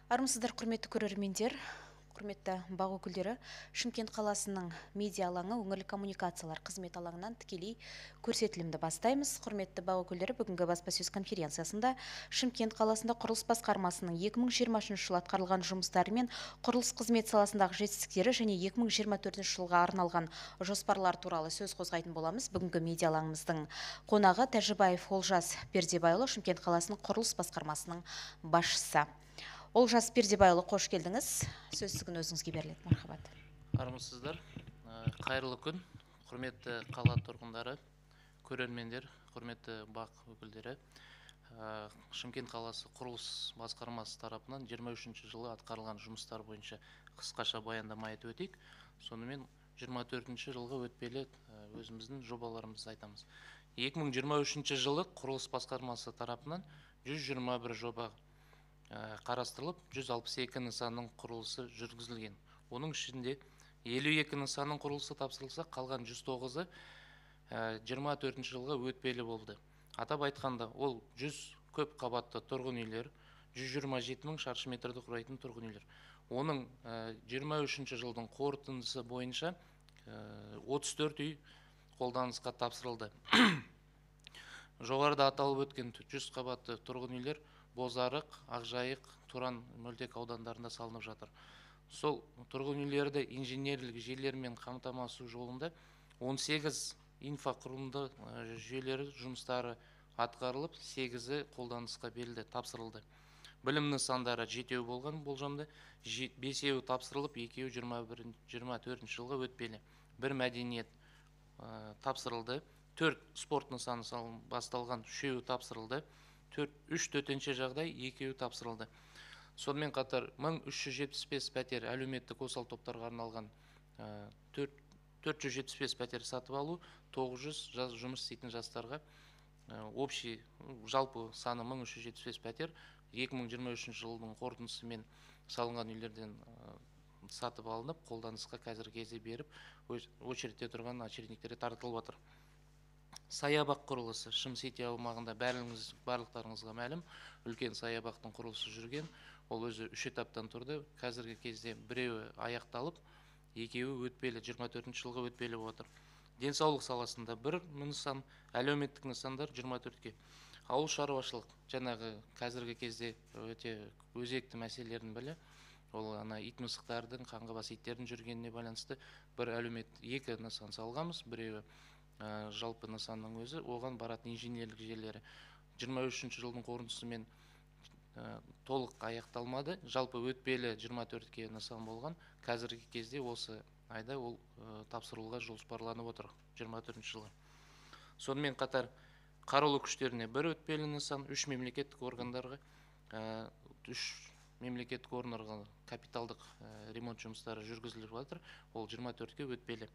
Армысыздар, құрметті көрермендер, құрметті бақ өкілдері. Шымкент қаласының медиа алаңы өңірлік коммуникациялар қызмет алаңынан тікелей көрсетілімді бастаймыз. Құрметті бақ өкілдері, бүгінгі баспасөз конференциясында Шымкент қаласында құрылыс басқармасының 2023 жылы атқарылған жұмыстары мен құрылыс қызмет саласындағы жетістіктері және 2024 жылға арналған жоспарлар туралы сөз қозғайтын боламыз. Бүгінгі медиа алаңымыздың қонағы Тәжібаев Олжас Пердебайұлы, Шымкент қаласының құрылыс басқармасының басшысы. Олжас Пердебайұлы, қош келдіңіз. Сөз сіздің өзіңізге беріледі. Мархабат. Армысыздар. Қайырлы күн. Құрметті қала тұрғындары, көрермендер, құрметті бақ өкілдері. Шымкент қаласы құрылыс басқармасы тарапынан 23 жылы атқарылған жұмыстар бойынша қысқаша баяндама айтып өтейік. Сонымен 24 жылғы өтпелі өзіміздің жобаларымызды айтамыз. 2023 жылы құрылыс басқармасы тарапынан 121 жоба қарастырылып, 162 нысанның құрылысы жүргізілген. Оның ішінде 52 нысанның құрылысы тапсырылса, қалған 109-ы 24 жылға өтпелі болды. Атап айтқанда, ол 100 көп қабатты тұрғын үйлер, 127 мың шаршы метрді құрайтын тұрғын үйлер. Оның 23 жылдың қорытындысы бойынша 34 үй қолданысқа тапсырылды. Жоғарыда аталып өткен 100 қабатты тұрғын үйлер Бозарық, Ақжайық, Тұран, Мөлтек аудандарында салынып жатыр. Сол тұрғын үйлерді инженерлік желілермен қамтамасыз жолында 18 инфрақұрылымды жүйелері жұмыстары атқарылып, 8-і қолданысқа берілді, тапсырылды. Білім нысандары 7 болған болжамда, 5-еуі тапсырылып, 2-еуі 24 жылға өтпелі. Бір мәдениет тапсырылды, 4 спорт нысаны басталған, 3-еуі тапсырылды. 3 төтенше жағдай, 2-еуі тапсырылды. Сонымен қатар 1375 пәтер әлеуметтік осал топтарға арналған 475 пәтер сатып алу, 900 жұмыс істейтін жастарға общий жалпы саны 1375 пәтер 2023 жылдың қорытындысымен салынған үйлерден сатып алынып, қолданысқа қазіргі кезде беріп, очередте тұрған очередниктерге тартылып отыр. Саябақ құрылысы Шым-Сити аумағында барлықтарыңызға мәлім, үлкен саябақтың құрылысы жүрген. Ол өзі 3 этаптан тұрды. Қазіргі кезде біреуі аяқталып, 2-еуі өтпелі, 24 жылға өтпелі отыр. Денсаулық саласында бір нысан, әлеуметтік нысандар 24-ке. Ауыл шаруашылық, жаңағы қазіргі кезде өте өзекті мәселелердің бірі. Ол ит мысықтардың, қаңғыбас иттердің жүргеніне байланысты бір екі нысан салғанбыз, біреуі жалпы нысанның өзі, оған баратын инженерлік желілері 23 жылдың қорытындысымен толық аяқталмады. Жалпы өтпелі 24-ке нысан болған. Қазіргі кезде осы айда ол тапсырылуға жоспарланып отыр 24 жылы. Сонымен қатар қарулы күштеріне бір өтпелі нысан, 3 мемлекеттік органдарға, 3 мемлекеттік органдарға капиталдық ремонт жұмыстары жүргізіліп жатыр. Ол 24-ке өтпелі.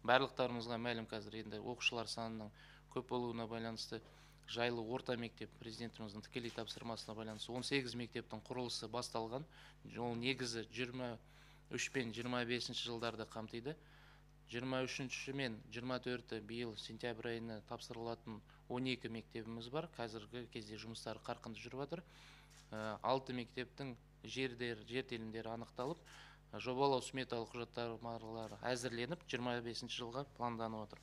Барлықтарымызға мәлім, қазір енді оқушылар санының көп болуына байланысты жайлы орта мектеп президентіміздің тікелей тапсырмасына байланысты 18 мектептің құрылысы басталған. Ол негізі 23 пен 25 жылдарды қамтиды. 23 мен 24 биыл сентябрь айына тапсырылатын 12 мектебіміз бар. Қазіргі кезде жұмыстары қарқынды жүріп жатыр. 6 мектептің жер телімдері анықталып, жобалау сметалық құжаттамалары әзірленіп, 25 жылға планданып отыр.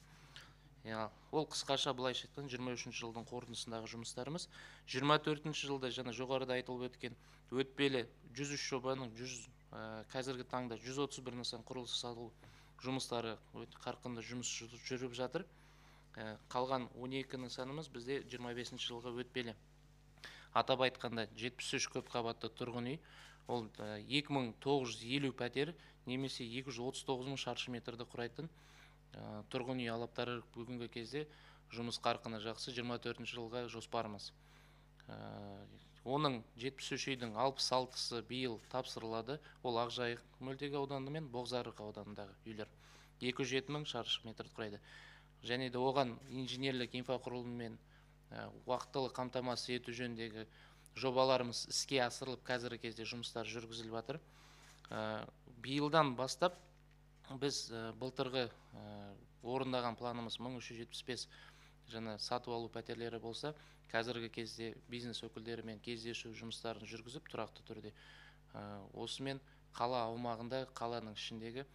Ол қысқаша былайша айтқан 23 жылдың қорытындысындағы жұмыстарымыз. 24 жылда жаңа жоғарыда айтылып өткен өтпелі 103 жобаның қазіргі таңда 131 нысан құрылысы салу жұмыстары қарқынды жұмыс жүріп жатыр. Қалған 12 нысанымыз бізде 25 жылға өтпелі. Атап айтқанда 73 көп қабатты тұрғын үй, ол 2950 пәтер, немесе 239 мың шаршы метрді құрайтын тұрғын үй алаптары бүгінгі кезде жұмыс қарқыны жақсы, 24 жылға жоспарымыз. Оның 73 үйдің 66-сы биыл тапсырылады. Ол Ақжайық Мөлтек ауданы мен Бозарық ауданындағы үйлер. 207 мың шаршы метрді құрайды. Және де оған инженерлік инфрақұрылыммен уақытылы қамтамасыз ету жөніндегі жобаларымыз іске асырылып, қазіргі кезде жұмыстар жүргізіліп жатыр. Биылдан бастап біз былтырғы орындаған планымыз 1375 жаңа сатып алу пәтерлері болса, қазіргі кезде бизнес өкілдерімен кездесу жұмыстарын жүргізіп тұрақты түрде. Осымен қала аумағында, қаланың ішіндегі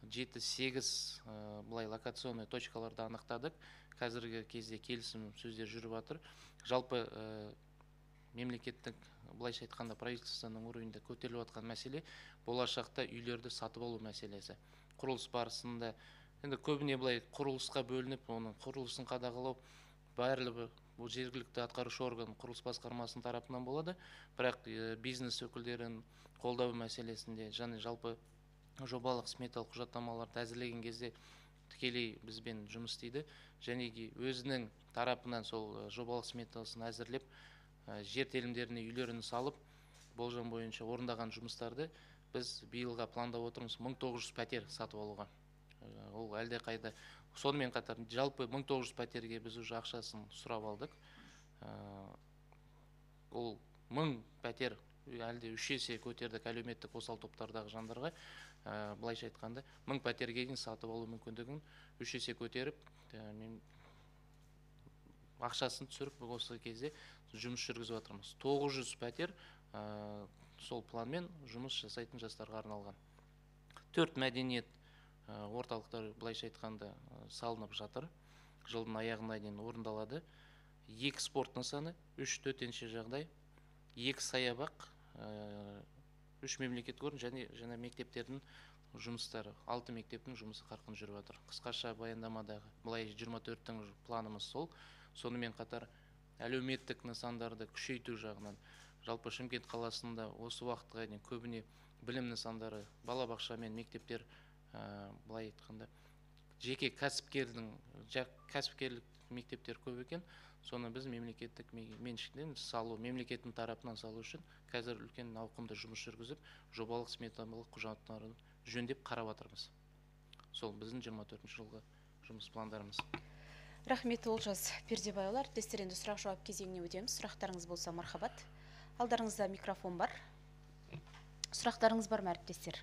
7-8 бұлай локационный точкаларды анықтадық. Қазіргі кезде келісім сөздер жүріп жатыр. Жалпы мемлекеттік, былайша айтқанда правительствоның уровеньде көтеріліп жатқан мәселе болашақта үйлерді сатып алу мәселесі. Құрылыс барысында енді көбіне былай құрылысқа бөлініп, оның құрылысын қадағалау барлығы бұл жергілікті атқарушы орган құрылыс басқармасының тарапынан болады. Бірақ бизнес өкілдерін қолдау мәселесінде және жалпы жобалық сметалық құжаттамаларды әзірлеген кезде тікелей бізбен жұмыс істейді. Және өзінің тарапынан сол жобалық сметасын әзірлеп, жер телімдеріне үйлерін салып, болжам бойынша орындаған жұмыстарды біз биылға пландап отырмыз 1900 пәтер сатып алуға. Ол әлде қайда. Сонымен қатар жалпы 1900 пәтерге біз уже ақшасын сұрап алдық. Ол 1000 пәтер әлде 3 есе көтердік әлеуметтік осал топтардағы жандарға. Былайша айтқанда 1000 пәтерге дейін сатып алу мүмкіндігін 3 есе көтеріп, ақшасын түсіріп осы кезде жұмыс жүргізіп жатырмыз. 900 пәтер сол планмен жұмыс жасайтын жастарға арналған. 4 мәдениет орталықтары былайша айтқанда салынып жатыр. Жылдың аяғына дейін орындалады. 2 спорт нысаны, 3 төтенше жағдай, 2 саябақ, 3 мемлекет орын және мектептердің жұмыстары, 6 мектептің жұмысы қарқын жүріп жатыр. Қысқаша баяндамадағы былай 24-тің планымыз сол. Сонымен қатар әлеуметтік нысандарды күшейту жағынан жалпы Шымкент қаласында осы уақытқа дейін көбіне білім нысандары, балабақша мен мектептер былай айтқанда жеке кәсіпкерлік мектептер көп екен. Соны біз мемлекеттік меншіктен салу, мемлекеттің тарапынан салу үшін қазір үлкен ауқымды жұмыс жүргізіп, жобалық сметалық құжаттарын жөндеп қарап жатырмыз. Сол біздің 24 жылғы жұмыс пландарымыз. Рахмет, Олжас Пердебайұлы. Әріптестер, енді сұрақ жауап кезеңіне өтеміз. Сұрақтарыңыз болса мархабат. Алдарыңызда микрофон бар. Сұрақтарыңыз бар ма, әріптестер?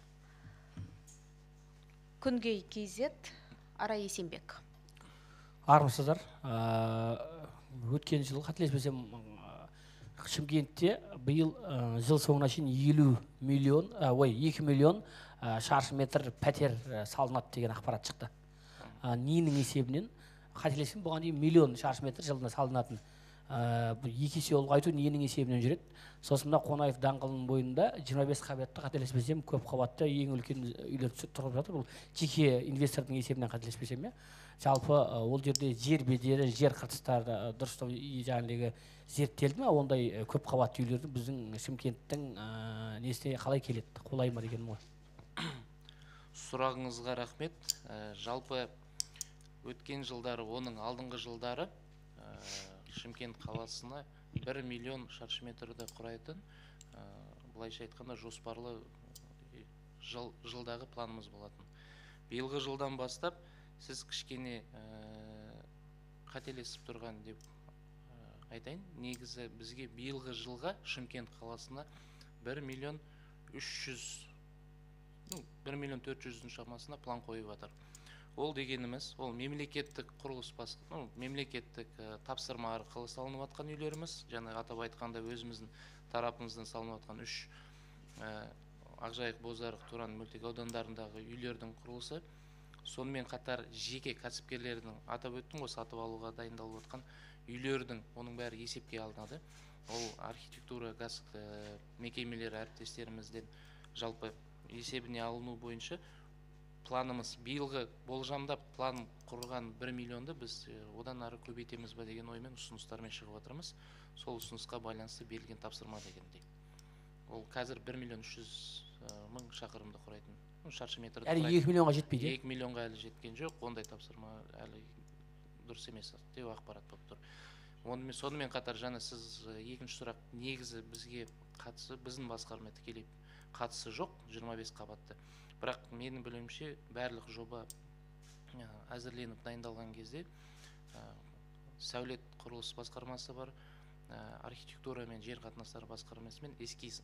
Күнгей KZ, Ара Есенбек. Армысыздар. Өткен жыл қателеспесем Шымкентте биыл жыл соңына шейін 2 миллион шаршы метр пәтер салынады деген ақпарат шықты. Ненің есебінен? Қателеспесем бұған дейін миллион шаршы метр жылына салынатын. 2 есе ұлғайту ненің есебінен жүреді? Сосын Қонаев даңғылының бойында 25 қабатты, қателеспесем, көп қабатты ең үлкен үйлер тұрып жатыр. Бұл жеке инвестордың есебінен қателеспесем. Жалпы ол жерде жер бедері, жер қыртыстары дұрыстау жаңағы зерттелді ме? Ондай көп қабатты үйлерді біздің Шымкенттің несіне қалай келеді? Қолай ма деген ғой. Сұрағыңызға рахмет. Жалпы өткен жылдары, оның алдыңғы жылдары Шымкент қаласына 1 миллион шаршы метрді құрайтын, былайша айтқанда жоспарлы жылдағы планымыз болатын. Биылғы жылдан бастап сіз кішкене қателесіп тұрған деп айтайын. Негізі бізге биылғы жылға Шымкент қаласына 1 миллион 400 шамасына план қойып жатыр. Ол дегеніміз, ол мемлекеттік құрылыс мемлекеттік тапсырма арқылы салынып жатқан үйлеріміз, және атап айтқанда өзіміздің тарапымыздан салынып жатқан 3 Ақжайық, Бозарық, Туран мөлтек аудандарындағы үйлердің құрылысы. Сонымен қатар жеке кәсіпкерлердің атап өттім ғой, сатып алуға дайындалып жатқан үйлердің, оның бәрі есепке алынады. Ол архитектура, газ мекемелері әріптестерімізден жалпы есебіне алыну бойынша планымыз, биылғы болжамда план құрған 1 миллионды біз одан ары көбейтеміз ба деген оймен ұсыныстармен шығып отырмыз. Сол ұсынысқа байланысты берілген тапсырма дегендей. Ол қазір 1 миллион 300 мың шақырымды құрайтын. Шаршы метрді құрайтын. Әлі 2 миллионға жетпейді? 2 миллионға әлі жеткен жоқ. Ондай тапсырма әлі дұрыс емес деп ақпарат болып тұр. Сонымен қатар жаңа сіз екінші сұрақ, негізі бізге қатысы, біздің басқарма тікелей қатысы жоқ, 25 қабатты. Бірақ менің білуімше барлық жоба әзірленіп дайындалған кезде сәулет құрылыс басқармасы бар, архитектура мен жер қатынастары басқармасы мен эскиз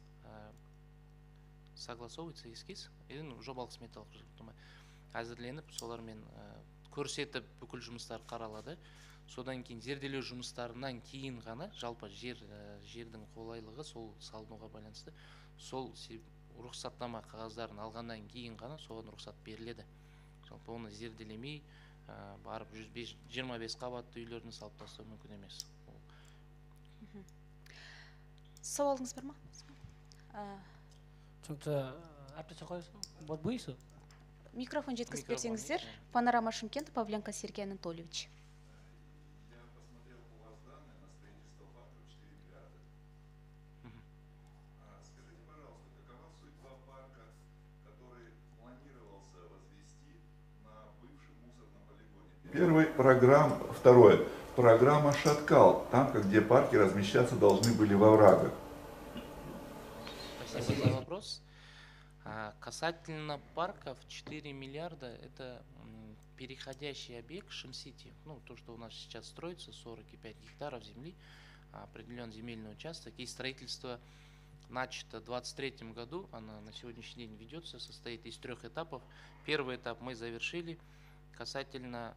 согласовывается, эскиз жобалық сметалық құжаттама әзірленіп, солармен көрсетіп бүкіл жұмыстар қаралады. содан кейін зерделеу жұмыстарынан кейін ғана жалпы жердің қолайлығы сол салынуға байланысты сол рұқсаттама қағаздарын алғаннан кейін ғана соған рұқсат беріледі. Жалпы оны зерделемей барып 25 қабатты үйлерін салып тастау мүмкін емес. Сауалыңыз бар ма? Түсінікті. Әріптес қойсын? Бұйысы? Микрофон жеткізіп берсеңіздер. Панорама Шымкент, Павленко Сергей Анатольевич. Я посмотрел у вас данные на строительство парка 4 миллиарда. Скажите, пожалуйста, какова судьба парка, который планировался возвести на бывшем мусорном полигоне? Второе. Программа «Шаткал», там, где парки размещаться должны были во врагах. Спасибо за вопрос. Касательно парков, 4 миллиарда – это переходящий объект Шим-Сити. Ну, то, что у нас сейчас строится, 45 гектаров земли, определен земельный участок. И строительство начато в 2023 году, оно на сегодняшний день ведется, состоит из 3 этапов. Первый этап мы завершили касательно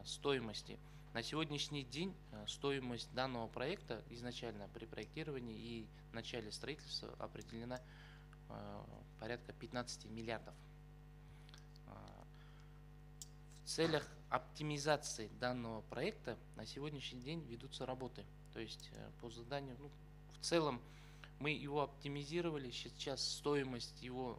стоимости. На сегодняшний день стоимость данного проекта изначально при проектировании и начале строительства определена порядка 15 миллиардов. В целях оптимизации данного проекта на сегодняшний день ведутся работы. То есть по заданию, в целом мы его оптимизировали, сейчас стоимость его,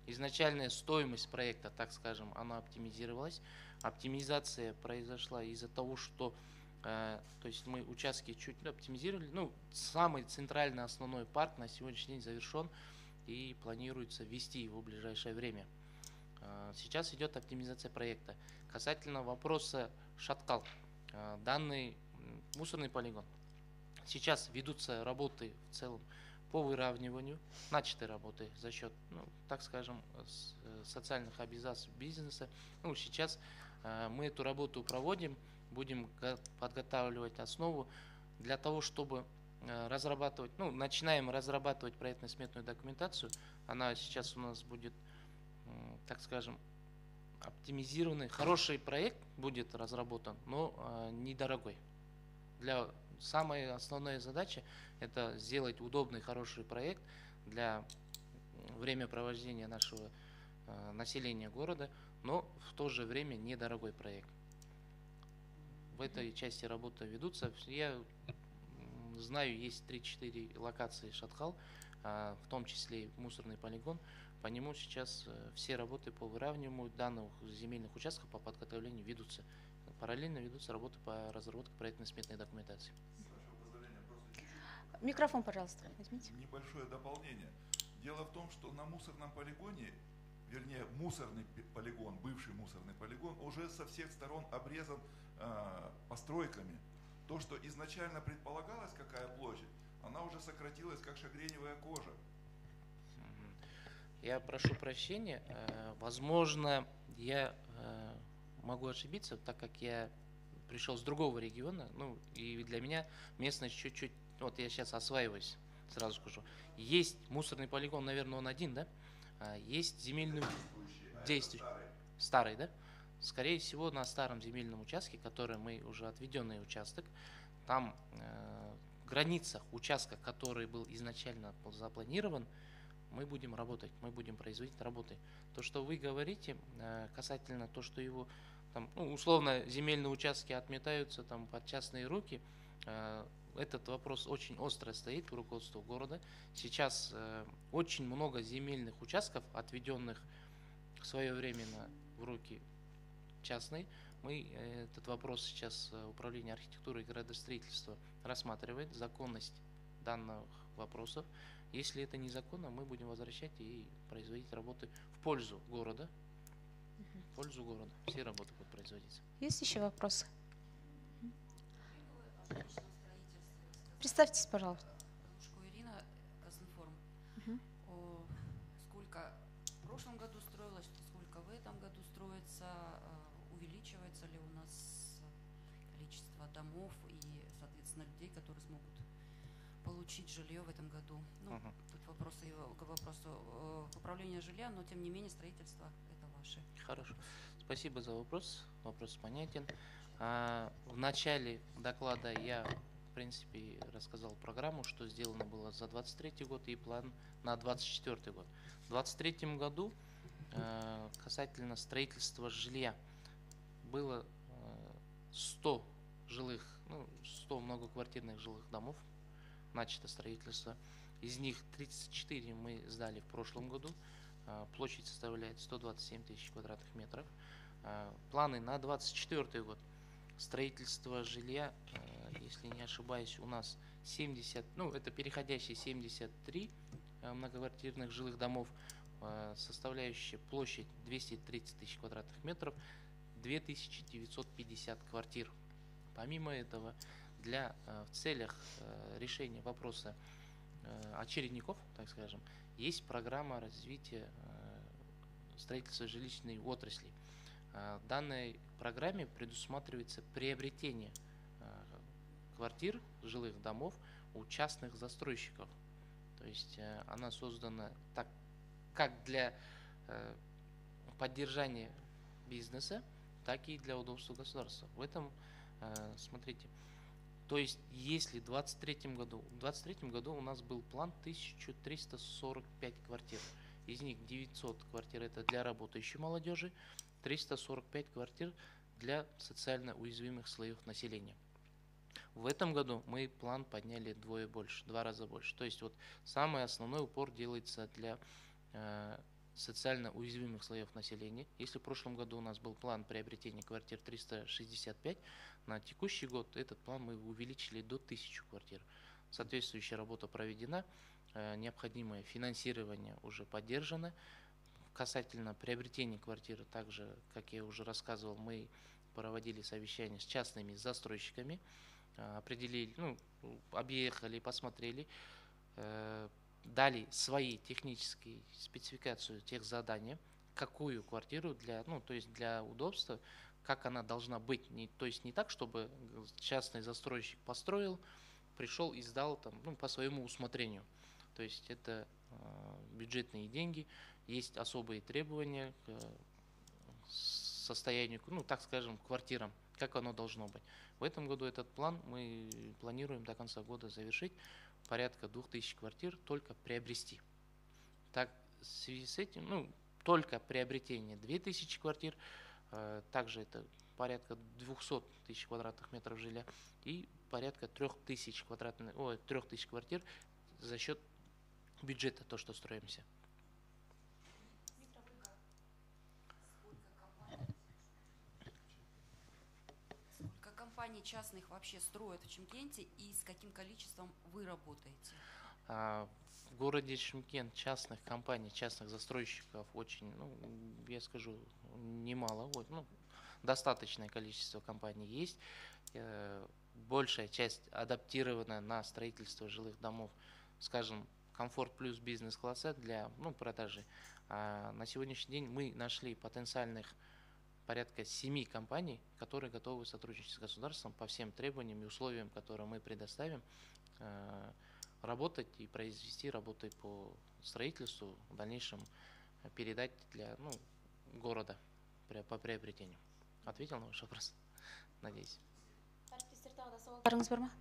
изначальная стоимость проекта, так скажем, она оптимизировалась. Оптимизация произошла из-за того, что то есть мы участки чуть оптимизировали. Самый центральный основной парк на сегодняшний день завершен и планируется ввести его в ближайшее время. Сейчас идет оптимизация проекта. Касательно вопроса Шаткал, данный мусорный полигон. Сейчас ведутся работы в целом по выравниванию, начаты работы за счет, так скажем, социальных обязательств бизнеса. Сейчас мы эту работу проводим, будем подготавливать основу для того, чтобы разрабатывать, начинаем разрабатывать проектно-сметную документацию. Она сейчас у нас будет, так скажем, оптимизированный, хороший проект будет разработан, но недорогой. Самая основная задача – это сделать удобный, хороший проект для времяпровождения нашего населения города, но в то же время недорогой проект. В этой части работы ведутся. Я знаю, есть 3-4 локации Шаткал, в том числе и мусорный полигон. По нему сейчас все работы по выравниванию данных земельных участков по подготовлению ведутся. Параллельно ведутся работы по разработке проектно-сметной документации. Микрофон, пожалуйста, возьмите. Небольшое дополнение. Дело в том, что на мусорном полигоне, вернее, мусорный полигон, бывший мусорный полигон, уже со всех сторон обрезан постройками. То, что изначально предполагалось, какая площадь, она уже сократилась, как шагреневая кожа. Я прошу прощения. Возможно, я могу ошибиться, так как я пришел с другого региона, и для меня местность чуть-чуть, я сейчас осваиваюсь, сразу скажу. Есть мусорный полигон, наверное, он один, да? Есть земельный действующий, старый, да? Скорее всего, на старом земельном участке, который мы уже отведенный участок, там в границах участка, который был изначально запланирован, мы будем работать, мы будем производить работы. То, что вы говорите, касательно того, что его там, условно земельные участки отметаются там под частные руки, этот вопрос очень остро стоит в руководстве города. Сейчас очень много земельных участков, отведенных в свое время в руки частные. Мы этот вопрос сейчас Управление архитектуры и градостроительства рассматривает, законность данных вопросов. Если это незаконно, мы будем возвращать и производить работы в пользу города. В пользу города. Все работы будут производиться. Есть еще вопросы? Представьтесь, пожалуйста. Галушко Ирина, Казинформ. Сколько в прошлом году строилось, сколько в этом году строится, увеличивается ли у нас количество домов и, соответственно, людей, которые смогут получить жилье в этом году? Тут вопросы к вопросу управления жилья, но тем не менее строительство это ваше. Хорошо. Спасибо за вопрос. Вопрос понятен. В начале доклада я, в принципе, рассказал программу, что сделано было за 2023 год и план на 2024 год. В 2023 году касательно строительства жилья было 100 жилых, 100 многоквартирных жилых домов, начато строительство. Из них 34 мы сдали в прошлом году. Площадь составляет 127 тысяч квадратных метров. Планы на 2024 год. Строительство жилья, если не ошибаюсь, у нас 70, это переходящие 73 многоквартирных жилых домов, составляющая площадь 230 тысяч квадратных метров, 2950 квартир. Помимо этого, в целях решения вопроса очередников, так скажем, есть программа развития строительства жилищной отрасли. В данной программе предусматривается приобретение квартир, жилых домов у частных застройщиков. То есть она создана так, как для поддержания бизнеса, так и для удобства государства. В этом, смотрите, то есть если в 2023 году у нас был план 1345 квартир. Из них 900 квартир это для работающей молодежи, 345 квартир для социально уязвимых слоев населения. В этом году мы план подняли два раза больше. То есть вот самый основной упор делается для социально уязвимых слоев населения. Если в прошлом году у нас был план приобретения квартир 365, на текущий год этот план мы увеличили до 1000 квартир. Соответствующая работа проведена, необходимое финансирование уже поддержано. Касательно приобретения квартиры, также, как я уже рассказывал, мы проводили совещания с частными застройщиками, определили, объехали, посмотрели, дали свои технические спецификацию тех заданий, какую квартиру то есть для удобства, как она должна быть, то есть не так, чтобы частный застройщик построил, пришел и сдал по своему усмотрению. То есть это бюджетные деньги, есть особые требования к состоянию, так скажем, квартирам, как оно должно быть. В этом году этот план мы планируем до конца года завершить, порядка 2000 квартир только приобрести. Так, в связи с этим, только приобретение 2000 квартир, также это порядка 200 тысяч квадратных метров жилья и порядка 3000 квартир за счет бюджета, то, что строимся. Сколько компаний частных вообще строят в Чимкенте и с каким количеством вы работаете? В городе Шымкент частных компаний, частных застройщиков очень, я скажу, немало, достаточное количество компаний есть. Большая часть адаптирована на строительство жилых домов, скажем, комфорт плюс бизнес-класса для продажи. На сегодняшний день мы нашли потенциальных порядка 7 компаний, которые готовы сотрудничать с государством по всем требованиям и условиям, которые мы предоставим, работать и произвести работы по строительству, в дальнейшем передать для города по приобретению. Ответил на ваш вопрос? Надеюсь. Сауалдарыңыз бар ма?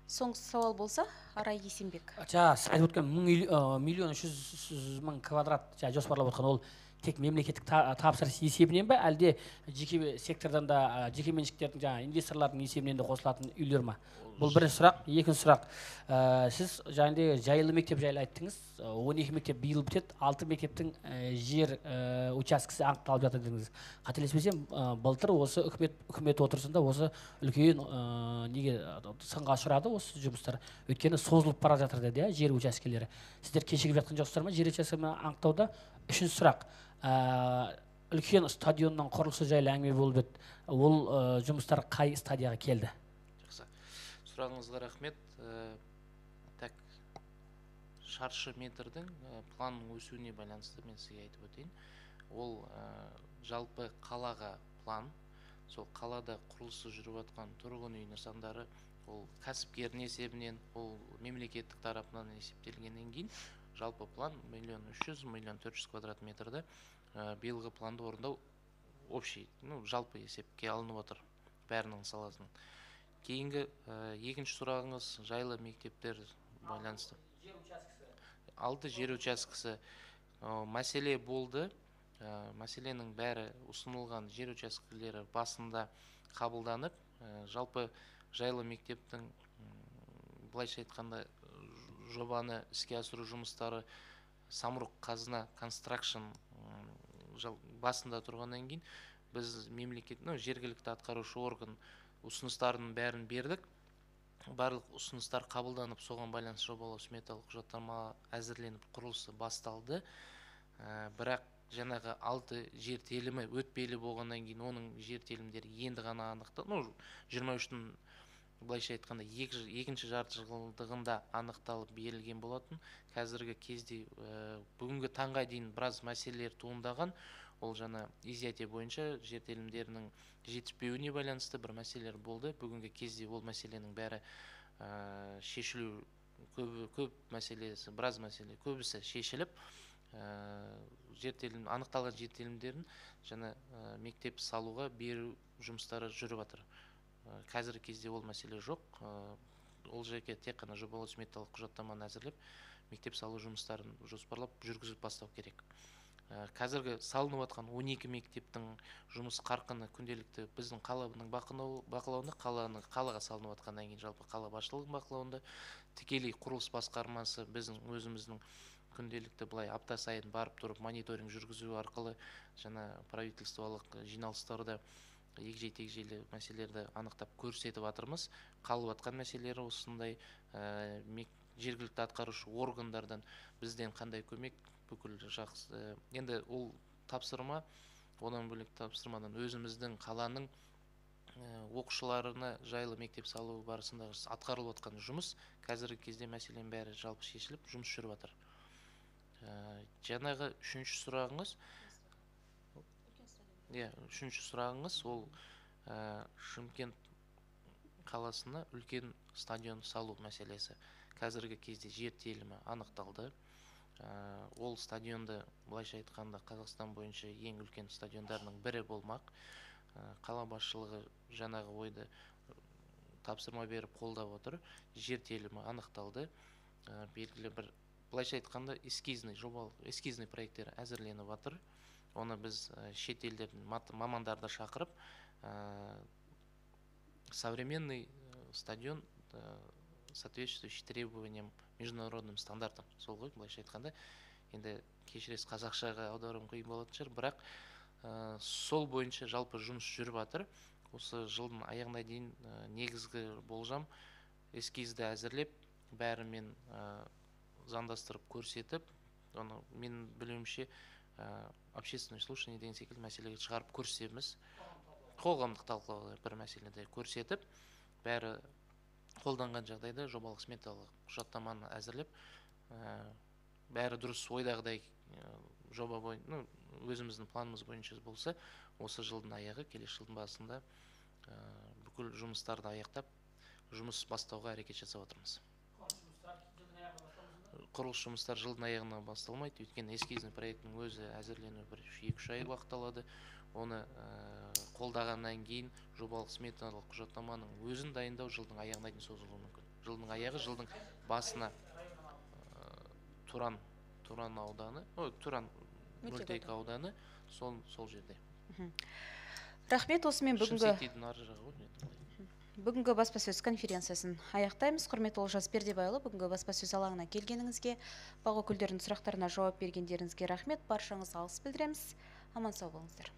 Соңғы сауал болса, Арай Есенбек. Сіз айтып өткен 1.3 миллион квадрат жоспарлап отқан ол тек мемлекеттік тапсырыс есебінен бе, әлде жеке сектордан да, жеке меншіктердің инвесторлардың есебінен де қосылатын үйлер ма? Бұл бірінші сұрақ. Екінші сұрақ, сіз жайлы мектеп жайлы айттыңыз, 12 мектеп биыл бітеді, 6 мектептің жер учаскесі анықталып жатыр дедіңіз. Қателеспесем, былтыр осы үкімет отырысында осы үлкен сынға ұшырады осы жұмыстар. Өйткені созылып бара жатыр деді, жер учаскелері. Сіздер кешігіп жатқан жоқсыздар ма жер учаскесін анықтауда? Үшінші сұрақ, үлкен стадионның құрылысы жайлы әңгіме болып еді. Ол жұмыстар қай стадияға келді? Сұрағыңызға рахмет. Так, шаршы метрдің планның өсуіне байланысты мен сізге айтып өтейін. Ол жалпы қалаға план, сол қалада құрылысы жүріп жатқан тұрғын үй нысандары, ол кәсіпкердің есебінен, ол мемлекеттік тарапынан есептелгеннен кейін жалпы план 1.300.000-1.400 квадрат метрді биылғы планды орындау общий, жалпы есепке алынып отыр. бәрінің саласының. Кейінгі екінші сұрағыңыз жайлы мектептер байланысты. 6 жер учаскесі мәселе болды. Мәселенің бәрі ұсынылған жер учаскелері басында қабылданып, жалпы жайлы мектептің былайша айтқанда жобаны іске асыру жұмыстары Самұрық қазына констракшн басында тұрғаннан кейін біз жергілікті атқарушы орган ұсыныстарының бәрін бердік. Барлық ұсыныстар қабылданып, соған байланысты жобалау сметалық құжаттама әзірленіп, құрылысы басталды. Бірақ жаңағы 6 жер телімі өтпелі болғаннан кейін оның жер телімдері енді ғана анықталды. 23-тің былайша айтқанда екінші жартыжылдығында анықталып берілген болатын. Қазіргі кезде бүгінгі таңға дейін біраз мәселелер туындаған. Ол жаңа изъятие бойынша жер телімдерінің жетіспеуіне байланысты бір мәселелер болды. Бүгінгі кезде ол мәселенің бәрі шешілу, біраз мәселе көбісі шешіліп, анықталған жер телімдерін жаңа мектеп салуға беру жұмыстары жүріп жатыр. Қазіргі кезде ол мәселе жоқ. Ол жерге тек қана жобалау сметалық құжаттаманы әзірлеп, мектеп салу жұмыстарын жоспарлап жүргізіп бастау керек. Қазіргі салынып жатқан 12 мектептің жұмыс қарқыны күнделікті біздің қаланың бақылауында, қалаға салынып жатқаннан кейін жалпы қала басшылығының бақылауында, тікелей құрылыс басқармасы біздің өзіміздің күнделікті былай апта сайын барып тұрып мониторинг жүргізу арқылы жаңа правительстволық жиналыстарда егжей-тегжейлі мәселелерді анықтап көрсетіп жатырмыз. Қалып жатқан мәселелері осындай, жергілікті атқарушы органдардан бізден қандай көмек, бүкіл жақсы. Енді ол тапсырма, одан бөлек тапсырмадан өзіміздің қаланың оқушыларына жайлы мектеп салу барысында атқарылып жатқан жұмыс, қазіргі кезде мәселенің бәрі жалпы шешіліп, жұмыс жүріп жатыр. Жаңағы үшінші сұрағыңыз, ол Шымкент қаласына үлкен стадион салу мәселесі. Қазіргі кезде жер телімі анықталды. Ол стадионды, былайша айтқанда, Қазақстан бойынша ең үлкен стадиондарының бірі болмақ. Қала басшылығы жаңағы ойды тапсырма беріп қолдап отыр. Жер телімі анықталды. Белгілі бір, былайша айтқанда, эскизный проекттер әзірленіп жатыр. Оны біз шет елдердің мамандарды шақырып, современный стадион, соответствующий требованиям международным стандартам. Сол ғой, былайша айтқанда, енді кешіресіз қазақшаға аударым қиын болатын шығар, бірақ сол бойынша жалпы жұмыс жүріп жатыр. Осы жылдың аяғына дейін негізгі болжам эскизді әзірлеп, бәрімен заңдастырып көрсетіп, оны мен білуімше общественное слушание деген секілді мәселеге шығарып көрсетеміз. Қоғамдық талқылауға бір мәселеде көрсетіп, бәрі қолданған жағдайда жобалық сметалық құжаттаманы әзірлеп, бәрі дұрыс ойдағыдай жоба бойынша, өзіміздің планымыз бойынша болса, осы жылдың аяғы, келесі жылдың басында бүкіл жұмыстарды аяқтап, жұмыс бастауға әрекет жасап отырмыз. Құрылыс жұмыстар жылдың аяғына басталмайды, өйткені эскизный проекттің өзі әзірленуі 2-3 ай уақыт алады. Оны қолдағаннан кейін жобалық сметалық құжаттаманың өзін дайындау жылдың аяғына дейін созылуы мүмкін. Жылдың аяғы, жылдың басына Туран ауданы, Туран мөлтек ауданы сол жерде. Рахмет, осымен бүгінгі баспасөз конференциясын аяқтаймыз. Құрметті Олжас Пердебайұлы, бүгінгі баспасөз алаңына келгеніңізге, бақ өкілдерінің сұрақтарына жауап бергендеріңізге рахмет. Баршаңызға алғыс білдіреміз. Аман сау болыңыздар.